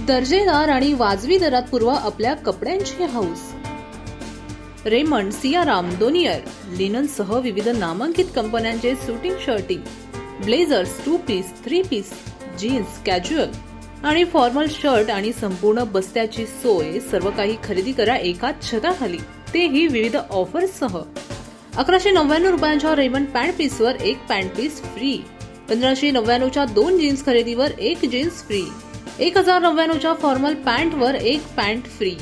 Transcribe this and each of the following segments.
दर्जेदार आणि वाजवी दरात पुरवा आपल्या कपड्यांची हौस। रेमंड, सियाराम, दोनियर, लिनन सह विविध नामांकित कंपन्यांचे suiting shirting, blazers, 2 piece, 3 piece, jeans, casual आणि फॉर्मल शर्ट आणि संपूर्ण बस्त्याची सोय, सर्व काही खरेदी करा एकाच छताखाली, तेही विविध ऑफर्स सह। 1199 रुपयांच्या रेमंड पॅन्ट पीसवर एक पॅन्ट पीस फ्री, 1599च्या 2 जीन्स खरेदीवर एक जीन्स फ्री, 1099च्या फॉर्मल पॅन्टवर एक पॅन्ट फ्री।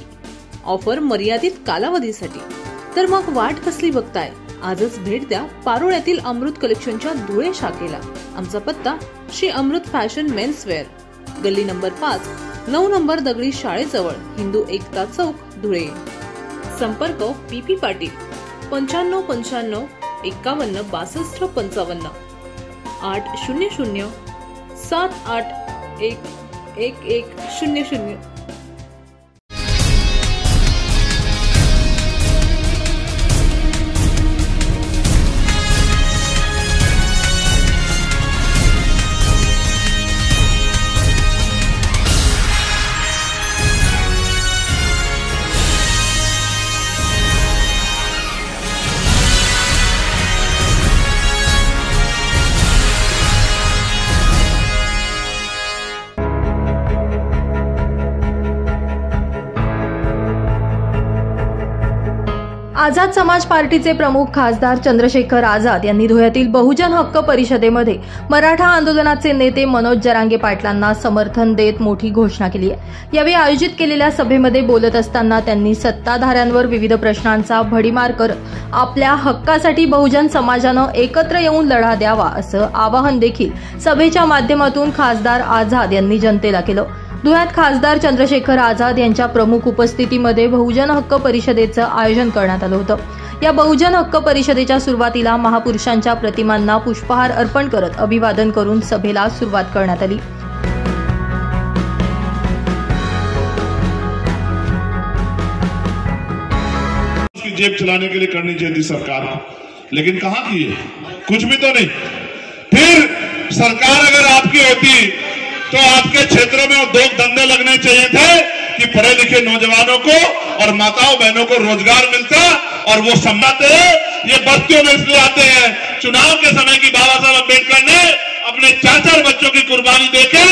ऑफर मर्यादित कालावधीसाठी। तर मग वाट कसली बघताय? आजच भेट द्या पारोळ्यातील अमृत कलेक्शनच्या धुळे शाखेला। आमचा पत्ता श्री अमृत फॅशन मेन्सवेअर, गल्ली नंबर 5, 9 नंबर दगडी शाळेजवळ, हिंदू एकता चौक, धुळे। संपर्क PP पाटील 95 95 51 62 55 800 781 1100। आझाद समाज पार्टीचे प्रमुख खासदार चंद्रशेखर आझाद यांनी धुळ्यातील बहुजन हक्क परिषदेमध्ये मराठा आंदोलनाचे नेते मनोज जरांगे पाटलांना समर्थन देत मोठी घोषणा केली आहे। यावेळी आयोजित केलेल्या सभेमध्ये बोलत असताना त्यांनी सत्ताधाऱ्यांवर विविध प्रश्नांचा भडीमार करत आपल्या हक्कासाठी बहुजन समाजानं एकत्र येऊन लढा द्यावा असं आवाहन देखील सभेच्या माध्यमातून खासदार आझाद यांनी जनतेला केलं। धुळ्यात खासदार चंद्रशेखर आझाद यांच्या प्रमुख उपस्थितीमध्ये बहुजन हक्क परिषदेचं आयोजन करण्यात आलं होतं। या बहुजन हक्क परिषदेच्या सुरुवातीला महापुरुषांच्या प्रतिमांना पुष्पहार अर्पण करत अभिवादन करून सभेला सुरुवात करण्यात आली। जेब चलाने के लिए करनी चाहिए थी सरकार को, लेकिन कहां की है? कुछ भी तो नहीं। फिर सरकार अगर आपकी होती तो आपके क्षेत्रों में उद्योग धंधे लगने चाहिए थे कि पढ़े लिखे नौजवानों को और माताओं बहनों को रोजगार मिलता, और वो समझाते हैं ये बस्तियों में इसलिए आते हैं। चुनाव के समय की बाबा साहब अम्बेडकर ने अपने 4 बच्चों की कुर्बानी देके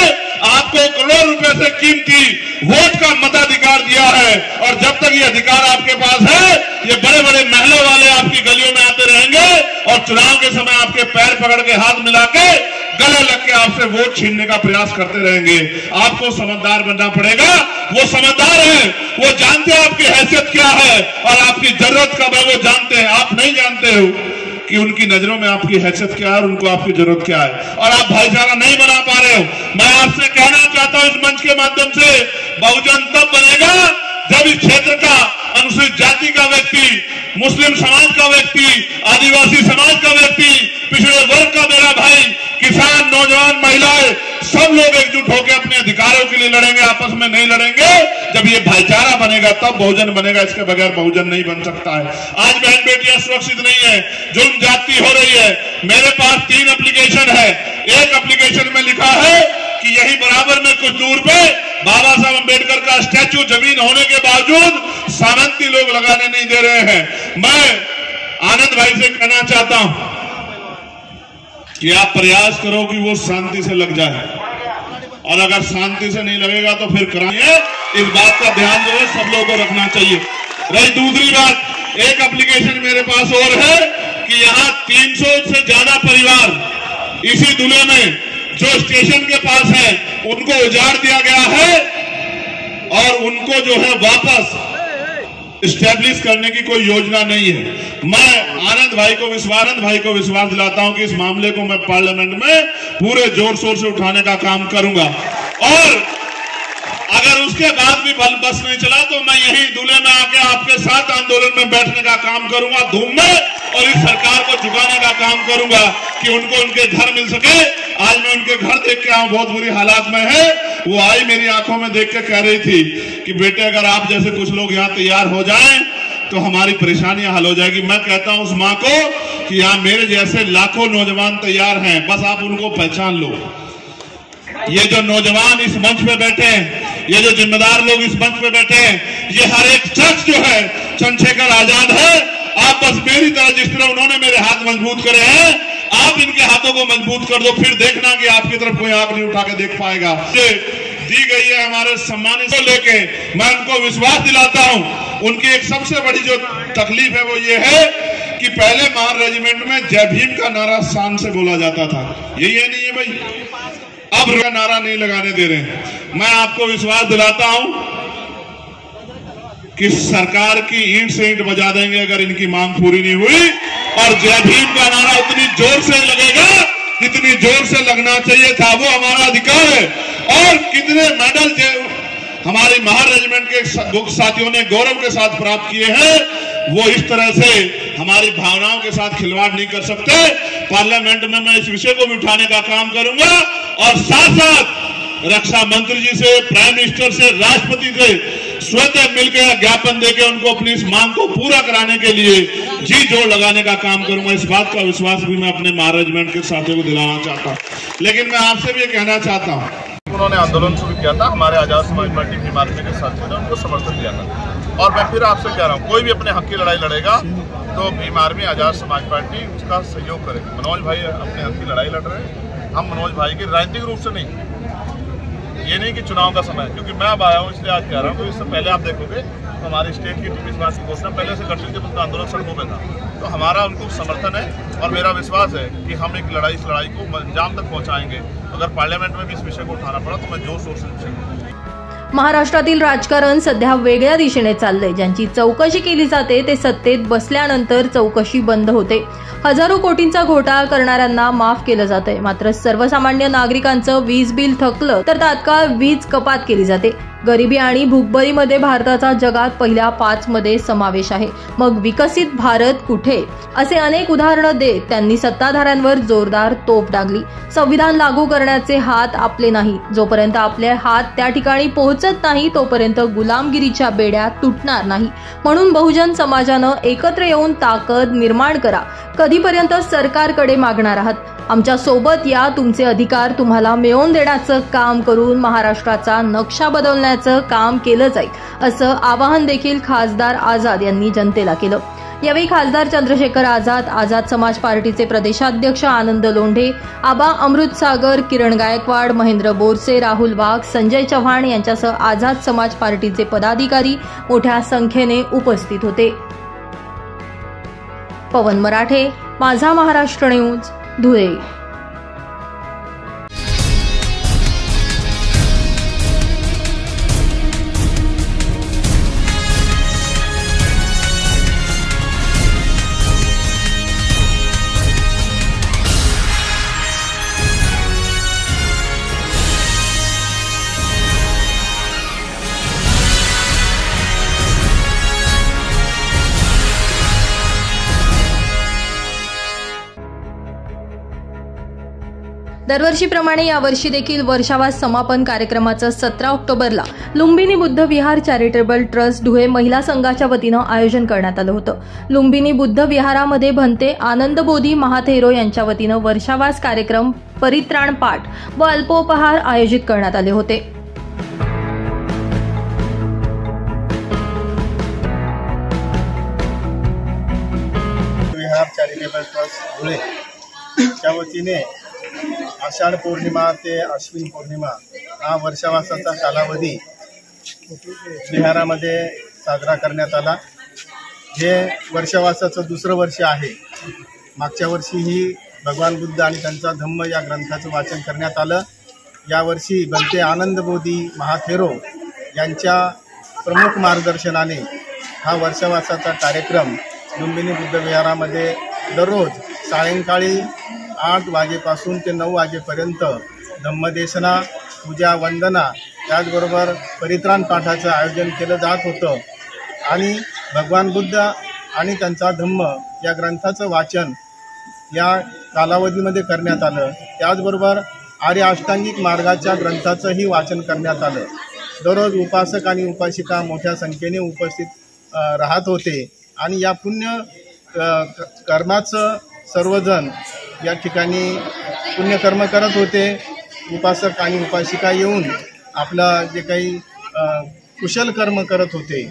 आपको करोड़ रुपए से कीमती वोट का मताधिकार दिया है, और जब तक ये अधिकार आपके पास है ये बड़े बड़े महलों वाले आपकी गलियों में आते रहेंगे और चुनाव के समय आपके पैर पकड़ के हाथ मिला के गले लग के आपसे वोट छीनने का प्रयास करते रहेंगे। आपको समझदार बनना पड़ेगा। वो समझदार है, वो जानते हैं आपकी हैसियत क्या है और आपकी जरूरत कब है, वो जानते हैं। आप नहीं जानते हो कि उनकी नजरों में आपकी हैसियत क्या है और उनको आपकी जरूरत क्या है, और आप भाईचारा नहीं बना पा रहे हो। मैं आपसे कहना चाहता हूं इस मंच के माध्यम से, बहुजन तब बनेगा जब इस क्षेत्र का अनुसूचित जाति का व्यक्ति, मुस्लिम समाज का व्यक्ति, आदिवासी समाज का व्यक्ति, पिछड़े वर्ग का मेरा भाई, किसान, नौजवान, महिलाएं, सब लोग एकजुट होकर अपने अधिकारों के लिए लड़ेंगे, आपस में नहीं लड़ेंगे। जब ये भाईचारा बनेगा तब बहुजन बनेगा, इसके बगैर बहुजन नहीं बन सकता है। आज बहन बेटियां सुरक्षित नहीं है, जुल्म ज्यादती हो रही है। मेरे पास 3 एप्लीकेशन है। एक एप्लीकेशन में लिखा है कि यही बराबर में कुछ दूर पे बाबा साहब अम्बेडकर का स्टैचू जमीन होने के बावजूद सामंती लोग लगाने नहीं दे रहे हैं। मैं आनंद भाई से कहना चाहता हूं कि आप प्रयास करो कि वो शांति से लग जाए, और अगर शांति से नहीं लगेगा तो फिर कराइए। इस बात का ध्यान जो है सब लोगों को रखना चाहिए। रही दूसरी बात, एक एप्लीकेशन मेरे पास और है कि यहाँ 300 से ज्यादा परिवार इसी धुले में जो स्टेशन के पास है उनको उजाड़ दिया गया है, और उनको जो है वापस स्टैब्लिश करने की कोई योजना नहीं है। मैं आनंद भाई को विश्वास दिलाता हूं कि इस मामले को मैं पार्लियामेंट में पूरे जोर शोर से उठाने का काम करूंगा, और अगर उसके बाद भी बस नहीं चला तो मैं यही दूल्हे में आके आपके साथ आंदोलन में बैठने का काम करूंगा धूम में, और इस सरकार को झुकाने का काम करूंगा कि उनको उनके घर मिल सके। आज मैं उनके घर देख के आऊं, बहुत बुरी हालात में है। वो आई मेरी आंखों में देख के कह रही थी कि बेटे अगर आप जैसे कुछ लोग यहाँ तैयार हो जाएं तो हमारी परेशानियां हल हो जाएगी। मैं कहता हूं उस मां को कि यहाँ मेरे जैसे लाखों नौजवान तैयार हैं, बस आप उनको पहचान लो। ये जो नौजवान इस मंच पे बैठे हैं ये जो जिम्मेदार लोग इस मंच पे बैठे हैं, ये हर एक शख्स जो है चंद्रशेखर आजाद है। आप बस मेरी तरह जिस तरह उन्होंने मेरे हाथ मजबूत करे हैं, आप इनके हाथों को मजबूत कर दो, फिर देखना कि आपकी तरफ कोई आंख नहीं उठा के देख पाएगा। दी गई है हमारे सम्मानित को लेके मैं उनको विश्वास दिलाता हूं। उनकी एक सबसे बड़ी जो तकलीफ है वो ये है कि पहले महार रेजिमेंट में जय भीम का नारा शान से बोला जाता था, ये नहीं है भाई, अब का नारा नहीं लगाने दे रहे। मैं आपको विश्वास दिलाता हूं कि सरकार की ईंट से ईंट बजा देंगे अगर इनकी मांग पूरी नहीं हुई, और जय भीम का नारा उतनी जोर से लगेगा जितनी जोर से लगना चाहिए था, वो हमारा अधिकार है। और कितने मेडल हमारी महार रेजिमेंट के साथियों ने गौरव के साथ प्राप्त किए हैं, वो इस तरह से हमारी भावनाओं के साथ खिलवाड़ नहीं कर सकते। पार्लियामेंट में मैं इस विषय को भी उठाने का काम करूंगा, और साथ साथ रक्षा मंत्री जी से, प्राइम मिनिस्टर से, राष्ट्रपति से स्वतः मिलकर ज्ञापन देकर उनको अपनी इस मांग को पूरा कराने के लिए जी जोड़ लगाने का काम करूंगा। इस बात का विश्वास भी मैं अपने महार रेजिमेंट के साथियों को दिलाना चाहता हूं। लेकिन मैं आपसे भी ये कहना चाहता हूं, उन्होंने आंदोलन शुरू किया था, हमारे आजाद समाज पार्टी की मार्च के साथियों ने उनको समर्थन दिया था। और मैं फिर आपसे कह रहा हूँ, कोई भी अपने हक की लड़ाई लड़ेगा तो भीम आर्मी आजाद समाज पार्टी उसका सहयोग करेगी। मनोज भाई अपने हक की लड़ाई लड़ रहे हैं, हम मनोज भाई की राजनीतिक रूप से नहीं, ये नहीं कि चुनाव का समय, क्योंकि मैं अब आया हूँ इसलिए आज कह रहा हूँ कि इससे पहले आप देखोगे तो हमारी स्टेट की टीम इस बात की घोषणा पहले से कर चुकी थी, उनका आंदोलन सड़कों पर था। तो हमारा उनको समर्थन है और मेरा विश्वास है कि हम एक इस लड़ाई को अंजाम तक पहुँचाएंगे। अगर पार्लियामेंट में भी इस विषय को उठाना पड़ा तो मैं जोर शोर से महाराष्ट्रातील राजकारण सध्या वेगळ्या दिशेने चाललंय। ज्यांची चौकशी केली जाते ते सत्तेत बसल्यानंतर चौकशी बंद होते। हजारो कोटींचा घोटाळा करणाऱ्यांना माफ केलं जातंय, मात्र सर्वसामान्य नागरिकांचं वीज बिल थकलं तर तात्काळ वीज कपात केली जाते। गरिबी आणि भूकबळीमध्ये भारताचा जगात पहिल्या 5 मध्ये समावेश आहे। मग विकसित भारत कुठे, असे अनेक उदाहरणं देत त्यांनी सत्ताधाऱ्यांवर जोरदार तोफ डागली। संविधान लागू करण्याचे हात आपले नाही, जोपर्यंत आपले हात त्या ठिकाणी पोहोचत नाही तोपर्यंत गुलामगिरीच्या बेड्या तुटणार नाही। म्हणून बहुजन समाजानं एकत्र येऊन ताकद निर्माण करा। कधीपर्यंत सरकारकडे मागणार आहात? आमच्या सोबत या, तुमचे अधिकार तुम्हाला मिळवून देण्याचं काम करून महाराष्ट्राचा नक्षा बदलण्याचं काम केलं जाईल, असं आवाहन देखील खासदार आझाद यांनी जनतेला केलं। यावेळी खासदार चंद्रशेखर आझाद, आझाद समाज पार्टीचे प्रदेशाध्यक्ष आनंद लोंढे, आबा अमृतसागर, किरण गायकवाड, महेंद्र बोरसे, राहुल वाघ, संजय चव्हाण यांच्यासह आझाद समाज पार्टीचे पदाधिकारी मोठ्या संख्येने उपस्थित होते। पवन मराठे, माझा महाराष्ट्र न्यूज, धुळे। दरवर्षीप्रमाणे यावर्षी देखील वर्षावास समापन कार्यक्रमाचं 17 ऑक्टोबरला लुंबिनी बुद्ध विहार चॅरिटेबल ट्रस्ट धुळे महिला संघाच्या वतीनं आयोजन करण्यात आलं होतं। लुंबिनी बुद्ध विहारामध्ये भंते आनंदबोधी महाथेरो यांच्या वतीनं वर्षावास कार्यक्रम, परित्राण पाठ व अल्पोपहार आयोजित करण्यात आले होते। विहार चॅरिटेबल ट्रस्ट धुळे च्या वतीने आषाढ पौर्णिमा ते अश्विन पौर्णिमा हा वर्षावासाचा कालावधी विहारामध्ये साजरा करण्यात आला। हे वर्षावासाचं दुसरं वर्ष आहे। मागच्या वर्षीही भगवान बुद्ध आणि त्यांचा धम्म या ग्रंथाचं वाचन करण्यात आलं। यावर्षी भंते आनंदबोधी महाथेरो यांच्या प्रमुख मार्गदर्शनाने हा वर्षावासाचा कार्यक्रम लुंबिनी बुद्ध विहारामध्ये दररोज सायंकाळी 8 वाजेपासून ते 9 वाजेपर्यंत धम्मदेशना, पूजा, वंदना, त्याचबरोबर परित्राण पाठाचं आयोजन केलं जात होतं आणि भगवान बुद्ध आणि त्यांचा धम्म या ग्रंथाचं वाचन या कालावधीमध्ये करण्यात आलं। त्याचबरोबर आर्य अष्टांगिक मार्गाच्या ग्रंथाचंही वाचन करण्यात आलं। दररोज उपासक आणि उपासिका मोठ्या संख्येने उपस्थित राहत होते आणि या पुण्य कर्माचं सर्वजण या ठिकाणी पुण्यकर्म करत होते। उपासक आणि उपासिका येऊन आपलं जे काही कुशल कर्म करत होते,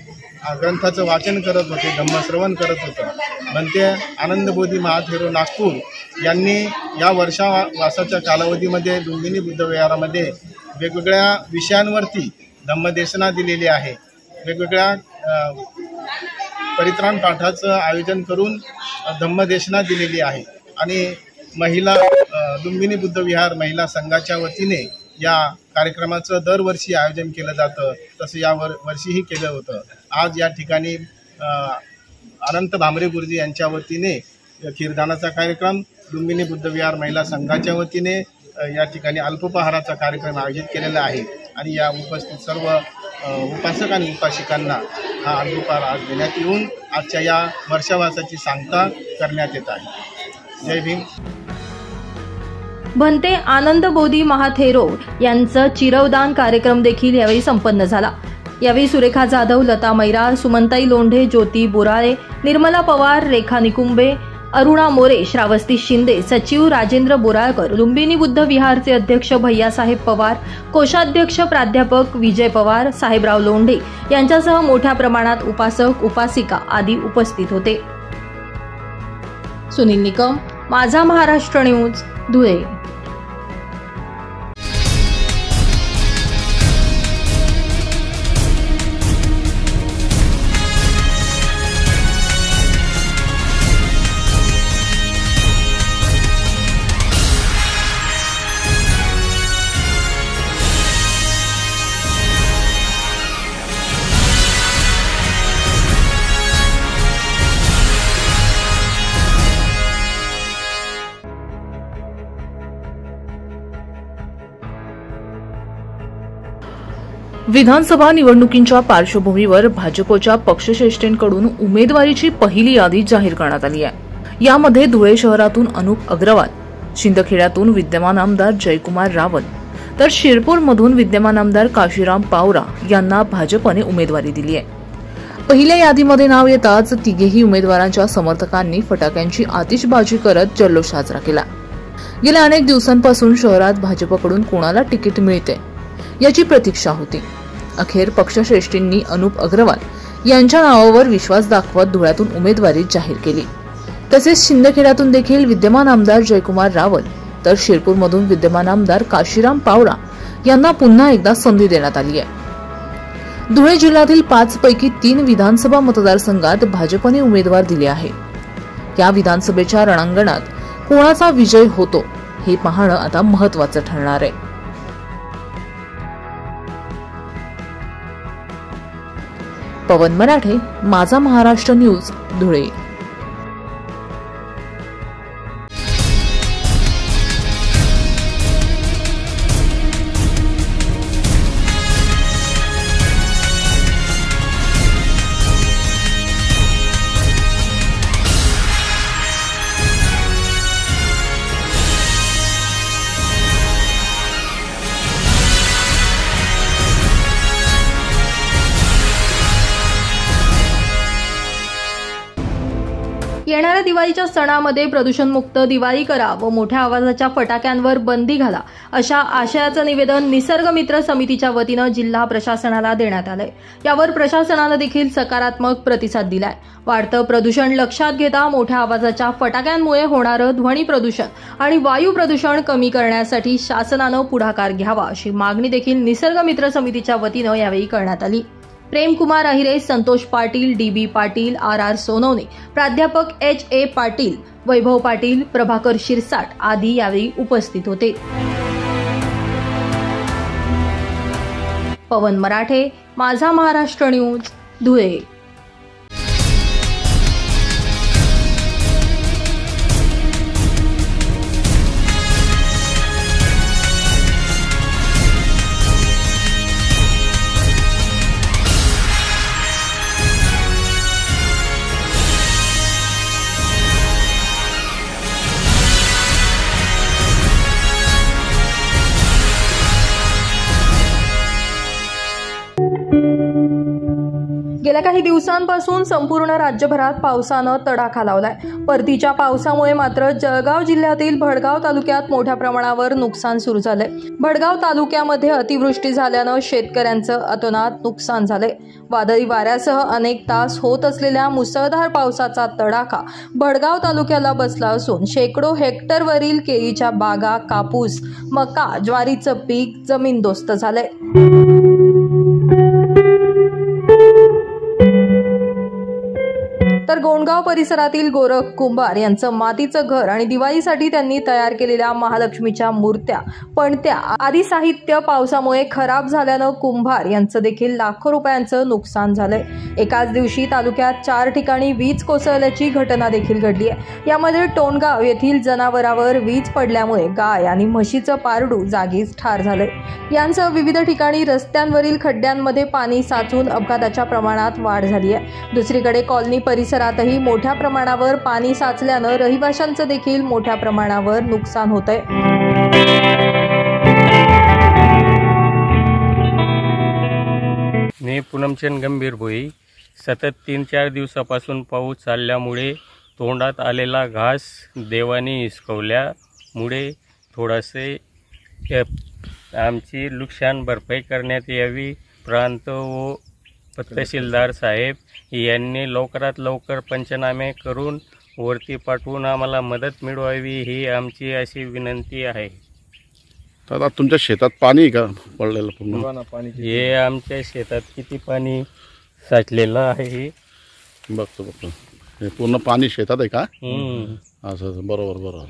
ग्रंथाचं वाचन करत होते, धम्मश्रवण करत होतं. म्हणते आनंदबोधी महाथेरो नागपूर यांनी या वर्षावासाच्या कालावधीमध्ये लुंबिनी बुद्धविहारामध्ये वेगवेगळ्या विषयांवरती धम्मदेशना दिलेली आहे. वेगवेगळ्या परित्राण पाठाचं आयोजन करून धम्मदेशना दिलेली आहे. आणि महिला लुंबिनी बुद्धविहार महिला संघाच्या वतीने या कार्यक्रमाचं दरवर्षी आयोजन केलं जातं. तसं या वर्षीही केलं होतं. आज या ठिकाणी अनंत भामरे गुरुजी यांच्या वतीने खीरदानाचा कार्यक्रम, लुंबिनी बुद्धविहार महिला संघाच्या वतीने या ठिकाणी अल्पोपहाराचा कार्यक्रम आयोजित केलेला आहे. आणि या उपस्थित सर्व उपासक आणि उपासिकांना हा अल्पोपहार आज देण्यात येऊन आजच्या या वर्षावासाची सांगता करण्यात येत आहे. जय भीम. भंते आनंदबोधी महाथेरो यांचं चिरवदान कार्यक्रम देखील यावेळी संपन्न झाला. यावेळी सुरेखा जाधव, लता मैरार, सुमनताई लोंढे, ज्योती बोराळे, निर्मला पवार, रेखा निकुंबे, अरुणा मोरे, श्रावस्ती शिंदे, सचिव राजेंद्र बोराळकर, लुंबिनी बुद्ध विहारचे अध्यक्ष भैयासाहेब पवार, कोषाध्यक्ष प्राध्यापक विजय पवार, साहेबराव लोंढे यांच्यासह मोठ्या प्रमाणात उपासक उपासिका आदी उपस्थित होते. सुनील निकम, माझा महाराष्ट्र न्यूज, धुळे. विधानसभा निवडणुकींच्या पार्श्वभूमीवर भाजपच्या पक्षश्रेष्ठींकडून उमेदवारीची पहिली यादी जाहीर करण्यात आली आहे. यामध्ये धुळे शहरातून अनुप अग्रवाल, शिंदखेड्यातून विद्यमान आमदार जयकुमार रावल तर शिरपूरमधून विद्यमान आमदार काशीराम पावरा यांना भाजपने उमेदवारी दिली आहे. पहिल्या यादीमध्ये नाव येताच तिघेही उमेदवारांच्या समर्थकांनी फटाक्यांची आतिषबाजी करत जल्लोष साजरा केला. गेल्या अनेक दिवसांपासून शहरात भाजपकडून कोणाला तिकीट मिळते याची प्रतीक्षा होती. अखेर पक्षश्रेष्ठींनी अनुप अग्रवाल यांच्या नावावर विश्वास दाखवत धुळ्यातून उमेदवारी जाहीर केली. तसेच शिंदखेड्यातून देखील विद्यमान आमदार जयकुमार रावल तर शिरपूरमधून विद्यमान आमदार काशीराम पावरा यांना पुन्हा एकदा संधी देण्यात आली आहे. धुळे जिल्ह्यातील 5 पैकी 3 विधानसभा मतदारसंघात भाजपने उमेदवार दिले आहे. या विधानसभेच्या रणांगणात कोणाचा विजय होतो हे पाहणं आता महत्त्वाचं ठरणार आहे. पवन मराठे, माझा महाराष्ट्र न्यूज, धुळे. येणाऱ्या दिवाळीच्या सणामध्ये प्रदूषणमुक्त दिवाळी करा व मोठ्या आवाजाच्या फटाक्यांवर बंदी घाला अशा आशयाचं निवेदन निसर्ग मित्र समितीच्या वतीनं जिल्हा प्रशासनाला देण्यात आलंय. यावर प्रशासनानं देखील सकारात्मक प्रतिसाद दिलाय. वाढतं प्रदूषण लक्षात घेता मोठ्या आवाजाच्या फटाक्यांमुळे होणारं ध्वनी प्रदूषण आणि वायू प्रदूषण कमी करण्यासाठी शासनानं पुढाकार घ्यावा अशी मागणी देखील निसर्ग मित्र समितीच्या वतीनं यावेळी करण्यात आली. प्रेमकुमार अहिरे, संतोष पाटील, डी.बी. पाटील, आर.आर. सोनवणे, प्राध्यापक एच.ए. पाटील, वैभव पाटील, प्रभाकर शिरसाट आदी यावेळी उपस्थित होते. पवन मराठे, माझा महाराष्ट्र न्यूज, धुळे. गेल्या काही दिवसांपासून संपूर्ण राज्यभरात पावसानं तडाखा लावलाय. परतीच्या पावसामुळे मात्र जळगाव जिल्ह्यातील भडगाव तालुक्यात मोठ्या प्रमाणावर नुकसान सुरू झालंय. भडगाव तालुक्यामध्ये अतिवृष्टी झाल्यानं शेतकऱ्यांचं अतोनात नुकसान झालंय. वादळी वाऱ्यासह अनेक तास होत असलेल्या मुसळधार पावसाचा तडाखा भडगाव तालुक्याला बसला असून शेकडो हेक्टरवरील केळीच्या बागा, कापूस, मका, ज्वारीचं पीक जमीनदोस्त झालंय. तर गोंडगाव परिसरातील गोरख कुंभार यांचं मातीचं घर आणि दिवाळीसाठी त्यांनी तयार केलेल्या महालक्ष्मीच्या मूर्त्या, पणत्या आदी साहित्य पावसामुळे खराब झाल्यानं कुंभार यांचं देखील लाखो रुपयांचं नुकसान झालंय. एकाच दिवशी तालुक्यात 4 ठिकाणी वीज कोसळल्याची घटना देखील घडली आहे. यामध्ये टोणगाव येथील जनावरावर वीज पडल्यामुळे गाय आणि म्हशीचं पारडू जागीच ठार झालंय. यांसह विविध ठिकाणी रस्त्यांवरील खड्ड्यांमध्ये पाणी साचून अपघाताच्या प्रमाणात वाढ झाली आहे. दुसरीकडे कॉलनी परिसरातही मोठ्या प्रमाणावर पाणी साचल्यानं रहिवाशांचं देखील मोठ्या प्रमाणावर नुकसान होतंय. मी पूनमचंद गंभीर भोई. सतत 3-4 दिवसापासून पाऊस चालल्यामुळे तोंडात आलेला घास देवाने हिसकवल्यामुळे थोडासे आमची नुकसान भरपाई करण्यात यावी. प्रांत व तहसीलदार साहेब यांनी लवकरात लवकर पंचनामे करून वरती पाठवून आम्हाला मदत मिळवावी ही आमची अशी विनंती आहे. दादा, तुमच्या शेतात पाणी का पडलेलं पूर्ण? हे आमच्या शेतात किती पाणी साचलेलं आहे हे बघतो. हे पूर्ण पाणी शेतात आहे का? असं बरोबर.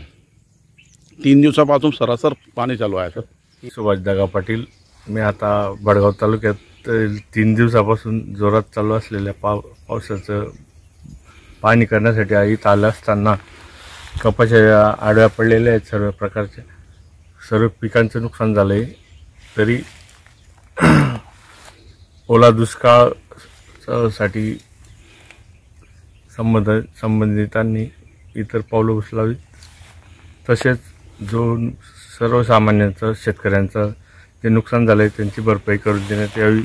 3 दिवसापासून सरासर पाणी चालू आहे सर. सुभाष दागा पाटील. मी आता भडगाव तालुक्यात 3 दिवसापासून जोरात चालू असलेल्या पावसाचं पाणी करण्यासाठी इथं आलं असताना कपाच्या आडव्या पडलेल्या आहेत. सर्व प्रकारच्या सर्व पिकांचं नुकसान झालं आहे. तरी ओला दुष्काळासाठी संबंधितांनी इतर पावलं उचलावीत. तसेच जो सर्वसामान्यांचं शेतकऱ्यांचं जे नुकसान झालं आहे त्यांची भरपाई करून देण्यात यावी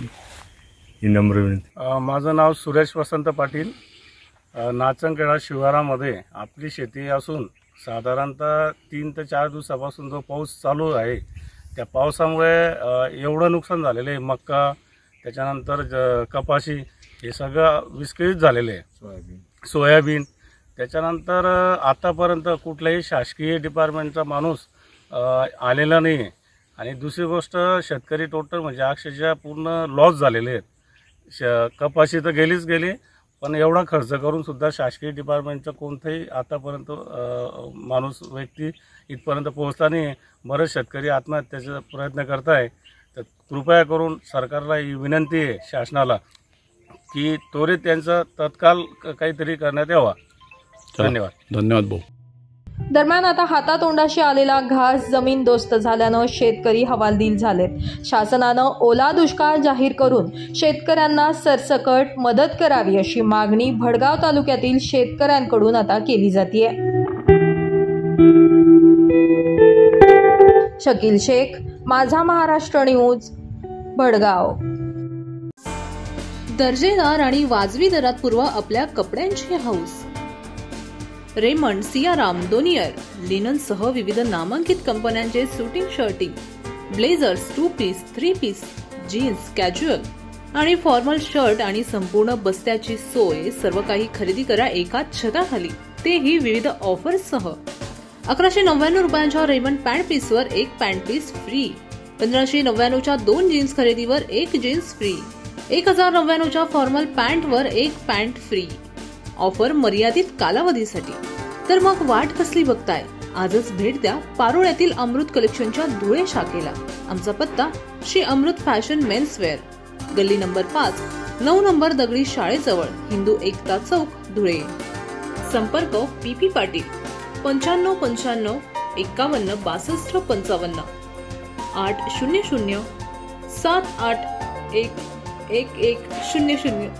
ही नम्र विनंती. माझं नाव सुरेश वसंत पाटील. नाचनखेडा शिवारामध्ये आपली शेती असून साधारणतः 3 ते 4 दिवसापासून जो पाऊस चालू आहे त्या पावसामुळे एवढं नुकसान झालेलं आहे. मक्का, त्याच्यानंतर कपाशी हे सगळं विस्कळीत झालेलं आहे. सोयाबीन. त्याच्यानंतर आतापर्यंत कुठल्याही शासकीय डिपार्टमेंटचा माणूस आलेला नाही आहे. आणि दुसरी गोष्ट, शेतकरी टोटल म्हणजे अक्षरशः पूर्ण लॉस झालेले आहेत. कपाशी तर गेली, पण एवढा खर्च करून सुद्धा शासकीय डिपार्टमेंटचं कोणतंही आतापर्यंत व्यक्ती इथपर्यंत पोहोचला नाही. बरेच शेतकरी आत्महत्येचा प्रयत्न करत आहे. तर कृपया करून सरकारला ही विनंती आहे शासनाला की त्वरित त्यांचं तत्काळ काहीतरी करण्यात यावा. धन्यवाद भाऊ. दरम्यान आता हातातोंडाशी आलेला घास जमीनदोस्त झाल्यानं शेतकरी हवालदिल झालेत. शासनानं ओला दुष्काळ जाहीर करून शेतकऱ्यांना सरसकट मदत करावी अशी मागणी भडगाव तालुक्यातील शेतकऱ्यांकडून आता केली जातीये. शकील शेख, माझा महाराष्ट्र न्यूज, भडगाव. दर्जेदार आणि वाजवी दरात पुरवा आपल्या कपड्यांची हौस. रेमंड, सियाराम, दोनियर, लिननसह विविध नामांकित कंपन्यांचे suiting shirting, blazers, 2 piece, 3 piece, jeans, casual आणि फॉर्मल शर्ट आणि संपूर्ण बस्त्याची सोय. सर्व काही खरेदी करा एकाच छताखाली, तेही विविध ऑफर्ससह. 1199 रुपयांच्या रेमंड पॅन्ट पीसवर 1 पॅन्ट पीस फ्री. 1599च्या 2 जीन्स खरेदीवर 1 जीन्स फ्री. 1099च्या फॉर्मल पॅन्टवर 1 पॅन्ट फ्री. ऑफर मर्यादित कालावधीसाठी. तर मग वाट कसली बघताय? आजच भेट द्या पारोळ्यातील अमृत कलेक्शनच्या धुळे शाखेला. आमचा पत्ता श्री अमृत फॅशन मेन्सवेअर, गल्ली नंबर 5, 9 नंबर दगडी शाळेजवळ, हिंदू एकता चौक, धुळे. संपर्क PP पाटील 95 55 51 62 55 800 781 1100.